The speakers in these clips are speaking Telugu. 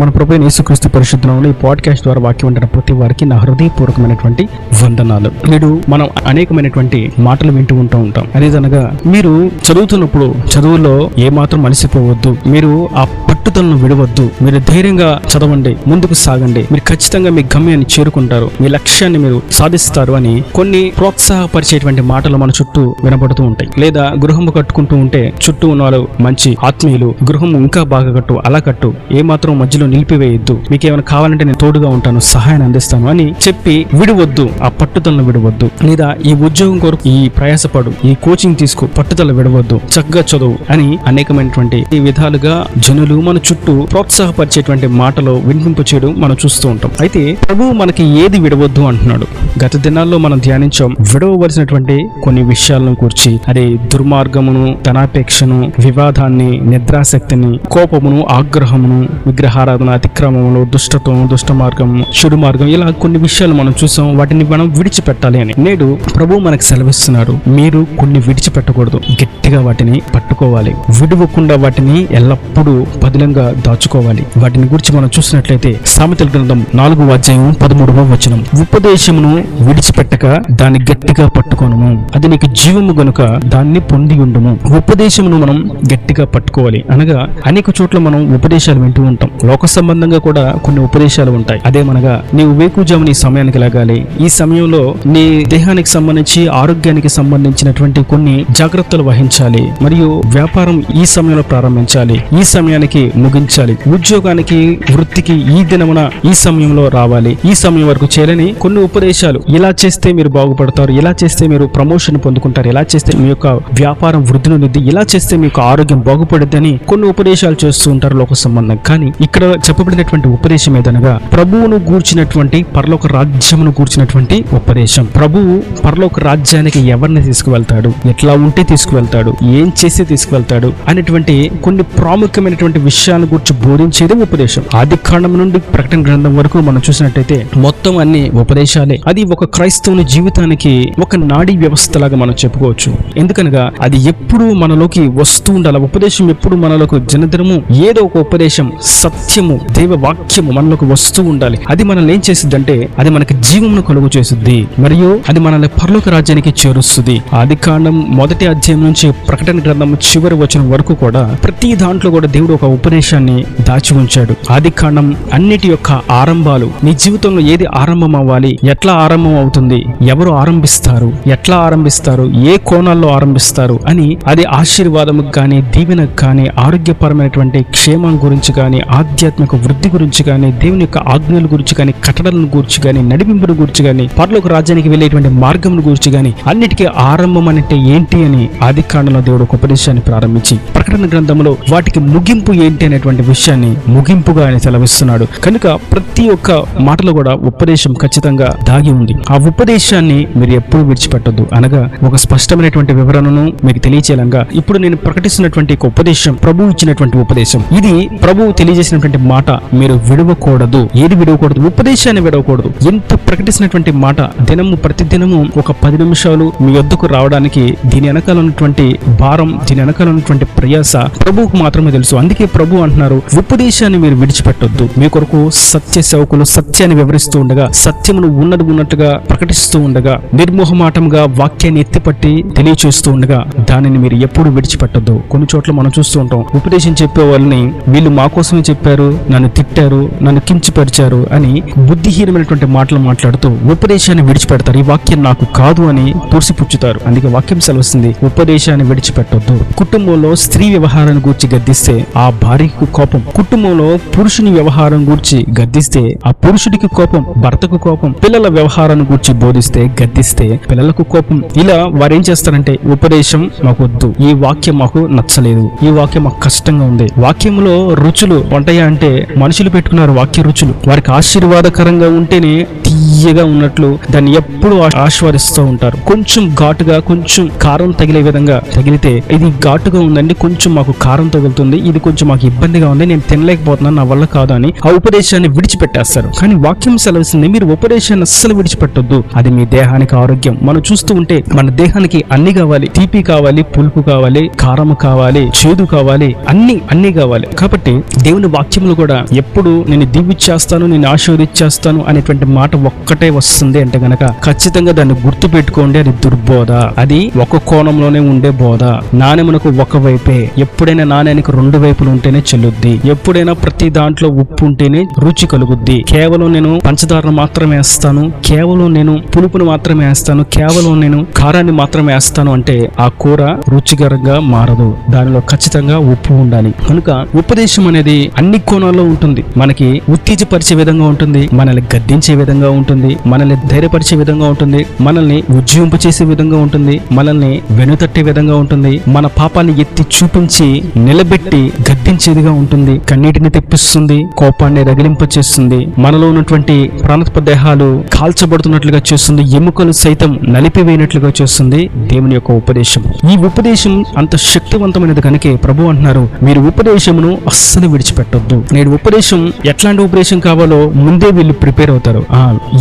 మన ప్రభువైన యేసుక్రీస్తు పరిశుద్ధ నామములో ఈ పాడ్కాస్ట్ ద్వారా వాక్యం వింటున్న ప్రతి వారికి నా హృదయపూర్వకమైనటువంటి వందనాలు. నేడు మనం అనేకమైనటువంటి మాటలు వింటూ ఉంటాం. అదేదనగా మీరు చదువుతున్నప్పుడు చదువులో ఏమాత్రం అలసిపోవద్దు, మీరు ఆ పట్టుదలను విడవద్దు, మీరు ధైర్యంగా చదవండి, ముందుకు సాగండి, మీరు ఖచ్చితంగా మీ గమ్యాన్ని చేరుకుంటారు, మీ లక్ష్యాన్ని మీరు సాధిస్తారు అని కొన్ని ప్రోత్సాహపరిచేటువంటి మాటలు మన చుట్టూ వినబడుతూ ఉంటాయి. లేదా గృహము కట్టుకుంటూ ఉంటే చుట్టూ ఉన్న వాళ్ళు మంచి ఆత్మీయులు, గృహం ఇంకా బాగా కట్టు, అలా కట్టు, ఏమాత్రం మధ్యలో నిలిపివేయద్దు, మీకేమైనా కావాలంటే నేను తోడుగా ఉంటాను, సహాయాన్ని అందిస్తాను అని చెప్పి విడవద్దు, ఆ పట్టుదలను విడవద్దు. లేదా ఈ ఉద్యోగం కొరకు ఈ ప్రయాసపడు, ఈ కోచింగ్ తీసుకో, పట్టుదల విడవద్దు, చక్కగా చదువు అని అనేకమైనటువంటి ఈ విధాలుగా జనులు మన చుట్టూ ప్రోత్సాహపరిచేటువంటి మాటలు వినిపింప చేయడం మనం చూస్తూ ఉంటాం. అయితే ప్రభువు మనకి ఏది విడవద్దు అంటున్నాడు. గత దినాల్లో మనం ధ్యానించాం విడవలసినటువంటి కొన్ని విషయాలను కూర్చి. అదే దుర్మార్గమును, ధనాపేక్షను, వివాదాన్ని, నిద్రాశక్తిని, కోపమును, ఆగ్రహమును, విగ్రహారాధన, అతిక్రమములు, దుష్టత్వం, దుష్ట మార్గం, చెడు మార్గం, ఇలా కొన్ని విషయాలు మనం చూసాం. వాటిని మనం విడిచిపెట్టాలి అని నేడు ప్రభు మనకు సెలవిస్తున్నారు. మీరు కొన్ని విడిచిపెట్టకూడదు, గట్టిగా వాటిని పట్టుకోవాలి, విడవకుండా వాటిని ఎల్లప్పుడూ పదిలంగా దాచుకోవాలి. వాటిని గురించి మనం చూసినట్లయితే సామెతల గ్రంథం 4వ అధ్యాయం 13వ వచనం, ఉపదేశమును విడిచిపెట్టక దాన్ని గట్టిగా పట్టుకోను, అది నీకు జీవము గనుక దాన్ని పొంది ఉండుము. ఉపదేశమును మనం గట్టిగా పట్టుకోవాలి. అనగా అనేక చోట్ల మనం ఉపదేశాలు వింటూ ఉంటాం. లోక సంబంధంగా కూడా కొన్ని ఉపదేశాలు ఉంటాయి. అదేమనగా నీవు వేకుజామున ఈ సమయానికి లాగాలి, ఈ సమయంలో నీ దేహానికి సంబంధించి, ఆరోగ్యానికి సంబంధించినటువంటి కొన్ని జాగ్రత్తలు వహించాలి, మరియు వ్యాపారం ఈ సమయంలో ప్రారంభించాలి, ఈ సమయానికి ముగించాలి, ఉద్యోగానికి, వృత్తికి ఈ దినమున ఈ సమయంలో రావాలి, ఈ సమయం వరకు చేయాలని కొన్ని ఉపదేశాలు. ఇలా చేస్తే మీరు బాగుపడతారు, ఇలా చేస్తే మీరు ప్రమోషన్ పొందుకుంటారు, ఇలా చేస్తే మీ యొక్క వ్యాపారం వృద్ధి నుండి, ఇలా చేస్తే మీకు ఆరోగ్యం బాగుపడుద్దని కొన్ని ఉపదేశాలు చేస్తూ ఉంటారు లోక సంబంధం. కానీ ఇక్కడ చెప్పబడినటువంటి ఉపదేశం ఏదనగా ప్రభువును గూర్చినటువంటి, పరలోక రాజ్యమును గూర్చినటువంటి ఉపదేశం. ప్రభువు పరలోక రాజ్యానికి ఎవరిని తీసుకువెళ్తాడు, ఎట్లా ఉంటే తీసుకువెళ్తాడు, ఏం చేసి తీసుకువెళ్తాడు అనేటువంటి కొన్ని ప్రాముఖ్యమైనటువంటి విషయాలను గురించి బోధించేది ఉపదేశం. ఆది కాండం నుండి ప్రకటన గ్రంథం వరకు మనం చూసినట్టయితే మొత్తం అన్ని ఉపదేశాలే. అది ఒక క్రైస్తవుని జీవితానికి ఒక నాడీ వ్యవస్థలాగా మనం చెప్పుకోవచ్చు. ఎందుకనగా అది ఎప్పుడు మనలోకి వస్తూ ఉండాలి. ఉపదేశం ఎప్పుడు మనలోకి జనదినము ఏదో ఒక ఉపదేశం, సత్యము, దైవ వాక్యము మనలోకి వస్తూ ఉండాలి. అది మనల్ని ఏం చేసిద్దంటే అది మనకి జీవమును కలుగు చేస్తుంది, మరియు అది మనల్ని పరలోక రాజ్యానికి చేరుస్తుంది. ఆది కాండం 1వ అధ్యాయం నుంచి ప్రకటన గ్రంథం చివరి వచనం వరకు కూడా ప్రతి దాంట్లో కూడా దేవుడు ఒక ఉపదేశాన్ని దాచి ఉంచాడు. ఆది కాండం అన్నిటి యొక్క ఆరంభాలు, నీ జీవితంలో ఏది ఆరంభం అవ్వాలి, ఎట్లా ఆరంభం అవుతుంది, ఎవరు ఆరంభిస్తారు, ఎట్లా ఆరంభిస్తారు, ఏ కోణాల్లో ఆరంభిస్తారు అని, అది ఆశీర్వాదముకు కానీ, దీవెనకు కానీ, ఆరోగ్యపరమైనటువంటి క్షేమం గురించి కానీ, ఆధ్యాత్మిక వృద్ధి గురించి కానీ, దేవుని యొక్క ఆజ్ఞల గురించి కానీ, కట్టడలను గురించి కానీ, నడిపింపును గురించి కానీ, పరలోక రాజ్యానికి వెళ్ళేటువంటి మార్గం గురించి కానీ, అన్నిటికీ ఆరంభం అంటే ఏంటి అని ఆది కాండంలో దేవుడు ఒక ఉపదేశాన్ని ప్రారంభించి ప్రకటన గ్రంథంలో వాటికి ముగింపు ఏంటి అనేటువంటి విషయాన్ని ముగింపుగా ఆయన సెలవిస్తున్నాడు. కనుక ప్రతి ఒక్క మాటలో కూడా ఉపదేశం ఖచ్చితంగా దాగి ఉంది. ఆ ఉపదేశాన్ని మీరు ఎప్పుడు విడిచిపెట్టద్దు. అనగా ఒక స్పష్టమైనటువంటి వివరణను మీకు తెలియచేయాలంగా ఇప్పుడు నేను ప్రకటిస్తున్నటువంటి ఒక ఉపదేశం ప్రభువు ఇచ్చినటువంటి ఉపదేశం. ఇది ప్రభువు తెలియజేసినటువంటి మాట. మీరు విడవకూడదు. ఏది విడవకూడదు? ఉపదేశాన్ని విడవకూడదు. ఎంత ప్రకటిస్తున్నటువంటి మాట దినము ప్రతి దినము ఒక 10 నిమిషాలు మీ వద్దకు రావడానికి దీని వెనకాల ఉన్నటువంటి భారం, దీని వెనకాల ఉన్నటువంటి ప్రయాస ప్రభువుకు మాత్రమే తెలుసు. అందుకే ప్రభు అంటున్నారు, ఉపదేశాన్ని మీరు విడిచిపెట్టొద్దు. మీ కొరకు సత్య సేవకులు సత్యాన్ని వివరిస్తూ ఉండగా, సత్యమును ఉన్నట్టుగా ప్రకటిస్తూ ఉండగా, నిర్మోహమాటంగా వాక్యాన్ని ఎత్తిపట్టి తెలియచేస్తూ ఉండగా దానిని మీరు ఎప్పుడు విడిచిపెట్టొద్దు. కొన్ని చోట్ల మనం చూస్తూ ఉంటాం, ఉపదేశం చెప్పే వాళ్ళని వీళ్ళు మా కోసమే చెప్పారు, నన్ను తిట్టారు, నన్ను కించపరిచారు అని బుద్ధిహీనమైనటువంటి మాటలు మాట్లాడుతూ ఉపదేశాన్ని విడిచిపెడతారు. ఈ వాక్యం నాకు కాదు అని తోసిపుచ్చుతారు. అందుకే వాక్యం సెలవుస్తుంది, ఉపదేశాన్ని విడిచిపెట్టొద్దు. కుటుంబంలో స్త్రీ వ్యవహారాన్ని గూర్చి గద్దిస్తే ఆ భార్యకు కోపం, కుటుంబంలో పురుషుని వ్యవహారం గూర్చి గద్దిస్తే ఆ పురుషుడికి కోపం, భర్తకు కోపం, పిల్లల వ్యవహారాన్ని గూర్చి బోధిస్తే, గద్దిస్తే పిల్లలకు కోపం. ఇలా వారు ఏం చేస్తారంటే, ఉపదేశం మాకు వద్దు, ఈ వాక్యం మాకు నచ్చలేదు, ఈ వాక్యం మాకు కష్టంగా ఉంది. వాక్యంలో రుచులు ఉంటాయా అంటే మనుషులు పెట్టుకున్నారు వాక్య రుచులు. వారికి ఆశీర్వాదకరంగా ఉంటేనే తీయగా ఉన్నట్లు దాన్ని ఎప్పుడు ఆస్వాదిస్తూ ఉంటారు. కొంచెం ఘాటుగా, కొంచెం కారం తగిలే విధంగా తగిలితే ఇది ఘాటుగా ఉందండి, కొంచెం మాకు కారం తగులుతుంది, ఇది కొంచెం మాకు ఇబ్బందిగా ఉంది, నేను తినలేకపోతున్నాను, నా వల్ల కాదు అని ఆ ఉపదేశాన్ని విడిచిపెట్టేస్తారు. కానీ వాక్యం సెలవుస్తుంది, మీరు ఉపదేశాన్ని అస్సలు విడిచిపెట్టొద్దు. అది మీ దేహానికి ఆరోగ్యం. మనం చూస్తూ ఉంటే మన దేహానికి అన్ని కావాలి, తీపి కావాలి, పులుపు కావాలి, కారం కావాలి, చేదు కావాలి, అన్ని కావాలి. కాబట్టి దేవుని వాక్యములు కూడా ఎప్పుడు నేను దీవిచ్చేస్తాను, నేను ఆశీర్వదించేస్తాను అనేటువంటి మాట ఒక్కటే వస్తుంది అంటే గనక ఖచ్చితంగా దాన్ని గుర్తు పెట్టుకోండి. అది దుర్బోధ. అది ఒక కోణంలోనే ఉండే బోధ. నాణెమునకు ఒక వైపే. ఎప్పుడైనా నాణ్యానికి రెండు వైపులు ఉంటేనే చెల్లుద్ది. ఎప్పుడైనా ప్రతి దాంట్లో ఉప్పు ఉంటేనే రుచి కలుగుద్ది. కేవలం నేను పంచదారను మాత్రమే వేస్తాను, కేవలం నేను పులుపును మాత్రమే వేస్తాను, కేవలం నేను కారాన్ని మాత్రమే వేస్తాను అంటే ఆ కూర రుచికరంగా మారదు. దానిలో ఖచ్చితంగా ఉప్పు ఉండాలి. కనుక ఉపదేశం అనేది అన్ని కోణాల్లో ఉంటుంది. మనకి ఉత్తేజపరిచే విధంగా ఉంటుంది, మనల్ని గద్దించే విధంగా ఉంటుంది, మనల్ని ధైర్యపరిచే విధంగా ఉంటుంది, మనల్ని ఉజ్జీవింపచేసే విధంగా ఉంటుంది, మనల్ని వెనుతట్టే విధంగా ఉంటుంది, మన పాపాన్ని ఎత్తి చూపించి నిలబెట్టి గద్దించేదిగా ఉంటుంది, కన్నీటిని తెప్పిస్తుంది, కోపాన్ని రగిలింపచేస్తుంది, మనలో ఉన్నటువంటి ప్రాణత్వ దేహాలు కాల్చబడుతున్నట్లుగా చేస్తుంది, ఎముకలు సైతం నలిపివేయనట్లుగా చేస్తుంది దేవుని యొక్క ఉపదేశం. ఈ ఉపదేశం అంత శక్తివంతమైనది కనుకే ప్రభు అంటున్నారు, మీరు ఉపదేశమును అస్సలు విడిచిపెట్టొద్దు. నేడు ఉపదేశం ఎట్లాంటి ఉపదేశం కావాలో ముందే వీళ్ళు ప్రిపేర్ అవుతారు.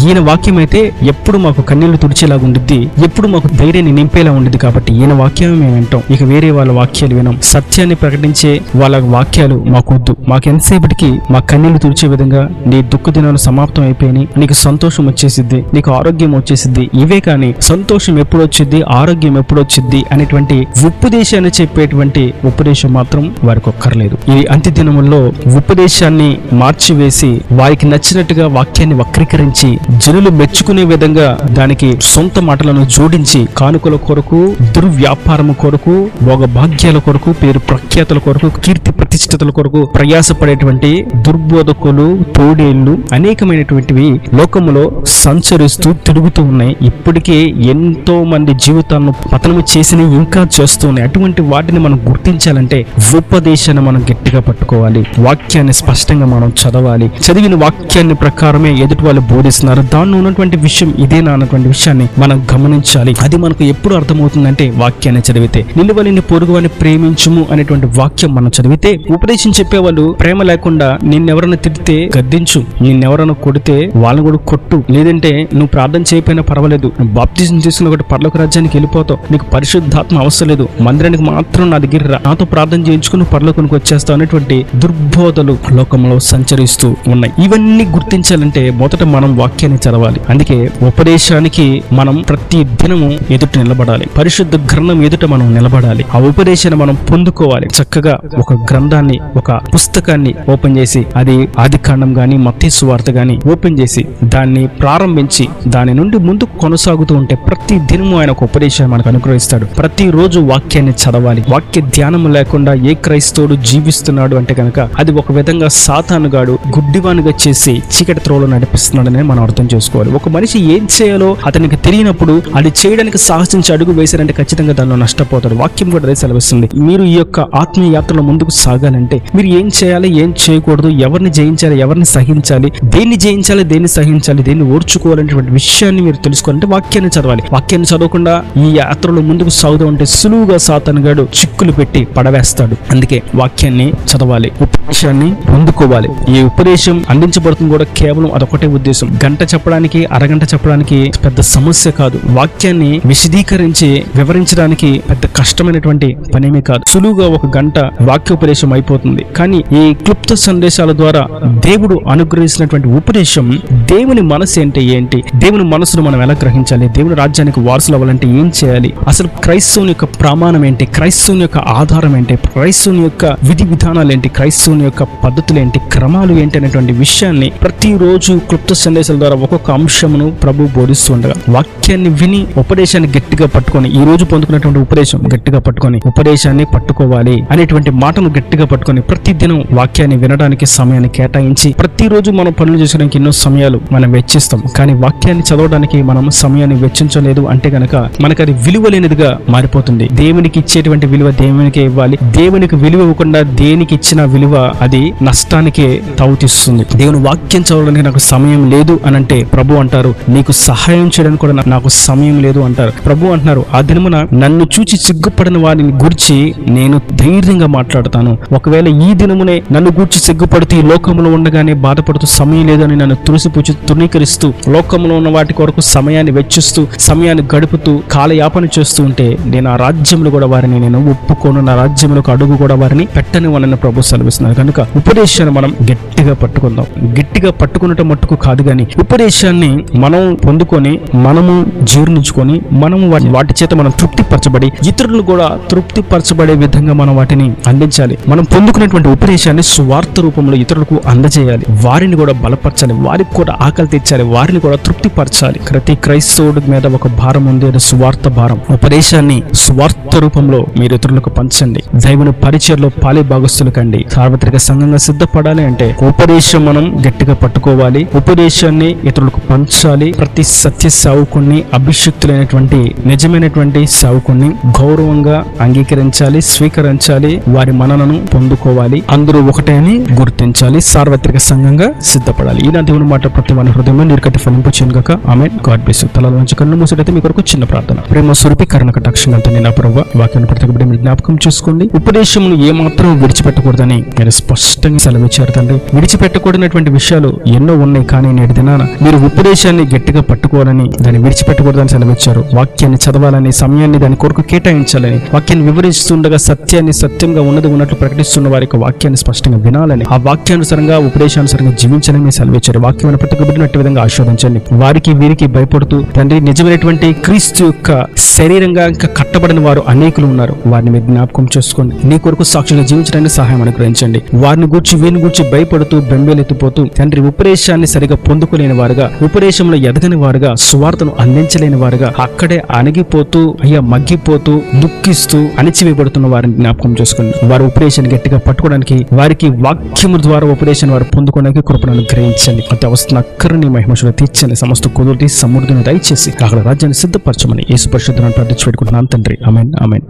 ఈయన వాక్యం అయితే ఎప్పుడు మాకు కన్నీళ్లు తుడిచేలాగా ఉండిద్ది, ఎప్పుడు మాకు ధైర్యాన్ని నింపేలా ఉండిద్ది, కాబట్టి ఈయన వాక్యం మేము వింటాం, ఇక వేరే వాళ్ళ వాక్యాలు వినం. సత్యాన్ని ప్రకటించే వాళ్ళ వాక్యాలు మాకొద్దు. మాకు ఎంతసేపటికి మా కన్నీళ్లు తుడిచే విధంగా నీ దుఃఖ దినాలు సమాప్తం అయిపోయి నీకు సంతోషం వచ్చేసిద్ది, నీకు ఆరోగ్యం వచ్చేసిద్ది, ఇవే కానీ సంతోషం ఎప్పుడు వచ్చిద్ది, ఆరోగ్యం ఎప్పుడు వచ్చిద్ది అనేటువంటి ఉపదేశాన్ని చెప్పేటువంటి ఉపదేశం మాత్రం వారికి ఒక్కర్లేదు. ఈ అంత్య దినముల్లో ఉపదేశాన్ని మార్చివేసి వారికి నచ్చినట్టుగా వాక్యాన్ని వక్రీకరించి జనులు మెచ్చుకునే విధంగా దానికి సొంత మాటలను జోడించి కానుకల కొరకు, దుర్వ్యాపారము కొరకు, భోగభాగ్యాల కొరకు, పేరు ప్రఖ్యాతుల కొరకు, కీర్తి ప్రతిష్టతల కొరకు ప్రయాసపడేటువంటి దుర్బోధకులు, తోడేళ్లు అనేకమైనటువంటివి లోకములో సంచరిస్తూ తిరుగుతూ ఉన్నాయి. ఇప్పటికే ఎంతో మంది జీవితాలను పతనము చేసిన ఇంకా చేస్తూ ఉన్నాయి. అటువంటి వాటిని మనం గుర్తించాలంటే ఉపదేశాన్ని మనం గట్టిగా పట్టుకోవాలి. వాక్యాన్ని స్పష్టంగా మనం చదవాలి. చదివిన వాక్యాన్ని ప్రకారమే ఎదుటి వాళ్ళు బోధిస్తున్నారు, దానిలో ఉన్నటువంటి విషయం ఇదేనా అన్నటువంటి విషయాన్ని మనం గమనించాలి. అది మనకు ఎప్పుడు అర్థమవుతుందంటే వాక్యాన్ని చదివితే. నిలువలిని పొరుగువాని ప్రేమించుము అనేటువంటి వాక్యం మనం చదివితే, ఉపదేశం చెప్పేవాళ్ళు ప్రేమ లేకుండా నిన్నెవరైనా తిడితే గద్దించు, నిన్నెవరైనా కొడితే వాళ్ళని కూడా కొట్టు, లేదంటే నువ్వు ప్రార్థన చేయకపోయినా పర్వాలేదు, నువ్వు బాప్తిజం చేసుకున్న ఒకటి పరలోక రాజ్యానికి వెళ్ళిపోతావు, నీకు పరిశుద్ధాత్మ అవసరం లేదు, మందిరానికి మాత్రం నా దగ్గర రా, నాతో ప్రార్థన చేయించుకుని పరలోకానికి వచ్చేస్తావు అనేటువంటి దుర్బోధలు లోకంలో సంచరిస్తూ ఉన్నాయి. ఇవన్నీ గుర్తించాలంటే మొదట మనం వాక్యాన్ని చదవాలి. అందుకే ఉపదేశానికి మనం ప్రతి దినము ఎదుట నిలబడాలి. పరిశుద్ధ గ్రంథం ఎదుట మనం నిలబడాలి. ఆ ఉపదేశాన్ని మనం పొందుకోవాలి. చక్కగా ఒక గ్రంథాన్ని, ఒక పుస్తకాన్ని ఓపెన్ చేసి, అది ఆదికాండం గాని మత్తయి సువార్త గాని ఓపెన్ చేసి దాన్ని ప్రారంభించి దాని నుండి ముందుకు కొనసాగుతూ ఉంటే ప్రతి దినము ఆయన ఒక ఉపదేశాన్ని మనకు అనుగ్రహిస్తాడు. ప్రతిరోజు వాక్యాన్ని చదవాలి. వాక్య ధ్యానము లేకుండా ఏ క్రైస్తవుడు జీవిస్తున్నాడు అంటే కనుక అది ఒక విధంగా సాతానుగాడు గుడ్డివానుగా చేసి చీకటి త్రోవలో నడిపిస్తున్నాడని మనం అర్థం చేసుకోవాలి. ఒక మనిషి ఏం చేయాలో అతనికి తెలియనప్పుడు అది చేయడానికి సాహసించి అడుగు వేశారంటే ఖచ్చితంగా దానిలో నష్టపోతాడు. వాక్యం కూడా అదే సెలవిస్తుంది. మీరు ఈ యొక్క ఆత్మీయ యాత్రలో ముందుకు సాగాలంటే మీరు ఏం చేయాలి, ఏం చేయకూడదు, ఎవరిని జయించాలి, ఎవరిని సహించాలి, దేన్ని జయించాలి, దేన్ని సహించాలి, దేన్ని ఓర్చుకోవాలనేటువంటి విషయాన్ని మీరు తెలుసుకోవాలంటే వాక్యాన్ని చదవాలి. వాక్యాన్ని చదవకుండా ఈ యాత్రలో ముందుకు సాగుతూ ఉంటే సులువుగా సాతానుగాడు చిక్కులు పెట్టి పడవేస్తాడు. అందుకే వాక్యాన్ని చదవాలి, ఉపదేశాన్ని పొందుకోవాలి. ఈ ఉపదేశం అందించబడుతుంది కూడా కేవలం అదొకటే ఉద్దేశం. గంట చెప్పడానికి, అరగంట చెప్పడానికి పెద్ద సమస్య కాదు. వాక్యాన్ని విశదీకరించి వివరించడానికి పెద్ద కష్టమైనటువంటి పనేమీ కాదు. సులువుగా ఒక గంట వాక్యోపదేశం అయిపోతుంది. కానీ ఈ క్లుప్త సందేశాల ద్వారా దేవుడు అనుగ్రహించినటువంటి ఉపదేశం, దేవుని మనసు అంటే ఏంటి, దేవుని మనసును మనం ఎలా గ్రహించాలి, దేవుని రాజ్యానికి వారసులు అవ్వాలంటే ఏం చేయాలి, అసలు క్రైస్తవుని యొక్క ప్రమాణం ఏంటి, క్రైస్తవుని యొక్క ఆధారం ఏంటి, క్రైస్తవుని యొక్క విధి విధానాలు ఏంటి, క్రైస్తవుని యొక్క పద్ధతులు ఏంటి, క్రమాలు ఏంటి అనేటువంటి విషయాన్ని ప్రతిరోజు క్లుప్త సందేశాల ద్వారా ఒక్కొక్క అంశమును ప్రభు బోధిస్తూ ఉండగా వాక్యాన్ని విని ఉపదేశాన్ని గట్టిగా పట్టుకొని, ఈ రోజు పొందుకున్నటువంటి ఉపదేశం గట్టిగా పట్టుకొని ఉపదేశాన్ని పట్టుకోవాలి అనేటువంటి మాటను గట్టిగా పట్టుకొని ప్రతిదినం వాక్యాన్ని వినడానికి సమయాన్ని కేటాయించి, ప్రతిరోజు మనం పనులు చేసుకోవడానికి ఎన్నో సమయాలు మనం వెచ్చిస్తాం. కానీ వాక్యాన్ని చదవడానికి మనం సమయాన్ని వెచ్చించలేదు అంటే గనక మనకు అది విలువ లేనిదిగా మారిపోతుంది. దేవునికి ఇచ్చేటువంటి విలువ దేవునికే ఇవ్వాలి. దేవునికి విలువ ఇవ్వకుండా దేనికి ఇచ్చిన విలువ అది నష్టానికే తావుతీస్తుంది. దేవుని వాక్యం చదవడానికి నాకు సమయం లేదు అనంటే ప్రభు అంటారు, నీకు సహాయం చేయడానికి కూడా నాకు సమయం లేదు అంటారు. ప్రభు అంటున్నారు, ఆ దినమున నన్ను చూచి సిగ్గుపడిన వారిని గురించి నేను ధైర్యంగా మాట్లాడతాను. ఒకవేళ ఈ దినమునే నన్ను గూర్చి సిగ్గుపడుతూ ఈ లోకంలో ఉండగానే బాధపడుతూ సమయం లేదని నన్ను తులసిపూచి తృణీకరిస్తూ లోకంలో ఉన్న వాటి కొరకు సమయాన్ని వెచ్చిస్తూ సమయాన్ని గడుపుతూ కాలయాపన చేస్తూ ఉంటే నేను ఆ రాజ్యంలో కూడా వారిని నేను ఒప్పుకోను, నా రాజ్యంలోకి అడుగు కూడా వారిని పెట్టని వాళ్ళని ప్రభు సెలవిస్తున్నారు. కనుక ఉపదేశాన్ని మనం గట్టిగా పట్టుకుందాం. గట్టిగా పట్టుకున్నట్టు మట్టుకు కాదు, కానీ ఉపదేశాన్ని మనం పొందుకొని మనము జీర్ణించుకొని మనము వాటి చేత మనం తృప్తిపరచబడి ఇతరులను కూడా తృప్తిపరచబడే విధంగా మనం వాటిని అందించాలి. మనం పొందుకున్నటువంటి ఉపదేశాన్ని సువార్త రూపంలో ఇతరులకు అందజేయాలి. వారిని కూడా బలపరచాలి, వారికి కూడా ఆకలి తెచ్చాలి, వారిని కూడా తృప్తిపరచాలి. ప్రతి క్రైస్తవుడి మీద ఒక భారం ఉంది, అది సువార్త భారం. ఉపదేశాన్ని సువార్త రూపంలో మీరు ఇతరులకు పంచండి. దైవుని పరిచయలో పాలి భాగస్తులు కండి. సార్వత్రిక సంఘంగా సిద్ధపడాలి అంటే ఉపదేశం మనం గట్టిగా పట్టుకోవాలి, ఉపదేశాన్ని ఇతరులకు పంచాలి. ప్రతి సత్య సేవకుణ్ణి, అభిషిక్తులైనటువంటి నిజమైనటువంటి సేవకుణ్ణి గౌరవంగా అంగీకరించాలి, స్వీకరించాలి, వారి మననను పొందుకోవాలి. అందరూ ఒకటే అని గుర్తించాలి. సార్వత్రిక సంఘంగా సిద్ధపడాలి. ఈ నా దేవుని మాట ప్రతి మన హృదయంలో నీరుకట్టి ఫలింపచేయను గాక. ఆమేన్. God bless you. తల నుంచి కన్ను మూసినట్లయితే మీ కొరకు చిన్న ప్రార్థన. ప్రేమ స్వరూపి కరుణ కటాక్షంతో నా ప్రభువా, వాక్యాన్ని ప్రతి ఒక్కటి మీరు జ్ఞాపకం చేసుకోండి. ఉపదేశమును ఏమాత్రం విడిచిపెట్టకూడదని మీరు స్పష్టంగా సెలవిచ్చారు తండ్రి. విడిచిపెట్టకూడనటువంటి విషయాలు ఎన్నో ఉన్నాయి, కానీ నేటి దినాన మీరు ఉపదేశాన్ని గట్టిగా పట్టుకోవాలని, దాన్ని విడిచిపెట్టకూడదని సెలవిచ్చారు. వాక్యాన్ని చదవాలని, సమయాన్ని దాని కొరకు కేటాయించాలని, వాక్యాన్ని వివరిస్తుండగా సత్యాన్ని సత్యంగా ఉన్నది ఉన్నట్లు ప్రకటిస్తున్న వారి యొక్క వాక్యాన్ని స్పష్టంగా వినాలని, ఆ వాక్యానుసారంగా ఉపదేశానుసారంగా జీవించాలని మీరు సెలవిచ్చారు. వాక్యమైన ప్రతి ఒక్క బిడ్డను విధంగా ఆశీర్వదించండి. వారికి వీరికి భయపడుతూ తండ్రి నిజమైనటువంటి క్రీస్తు యొక్క శరీరంగా ఇంకా కట్టబడిన వారు అనేకులు ఉన్నారు. వారిని మీరు జ్ఞాపకం చేసుకోండి. నీ కొరకు సాక్షిగా జీవించడానికి సహాయం అనుగ్రహించండి. వారిని గూర్చి వీరిని గూర్చి భయపడుతూ బెంబేలెత్తిపోతూ తండ్రి ఉపదేశాన్ని సరిగా పొందుకోలేని వారుగా, ఉపదేశంలో ఎదగని వారుగా, సువార్తను అందించలేని వారుగా అక్కడే అణిగిపోతూ అయ్యా మగ్గిపోతూ దుఃఖిస్తూ అణిచివేయబడుతున్న వారిని జ్ఞాపకం చేసుకోండి. వారి ఉపదేశాన్ని గట్టిగా పట్టుకోవడానికి, వారికి వాక్యము ద్వారా ఉపదేశాన్ని వారు పొందుకోవడానికి కృపను అనుగ్రహించండి. అంత అవస్థను అక్కరని మహిమశులు తీర్చండి. సమస్త కుదురు తీసి సమృద్ధిని దయచేసి అక్కడ రాజ్యాన్ని సిద్ధపరచమని యేసు పరిశుద్ధ నామమున ప్రార్థించి పెట్టుకుంటున్నాను తండ్రి. ఆమేన్. ఆమేన్.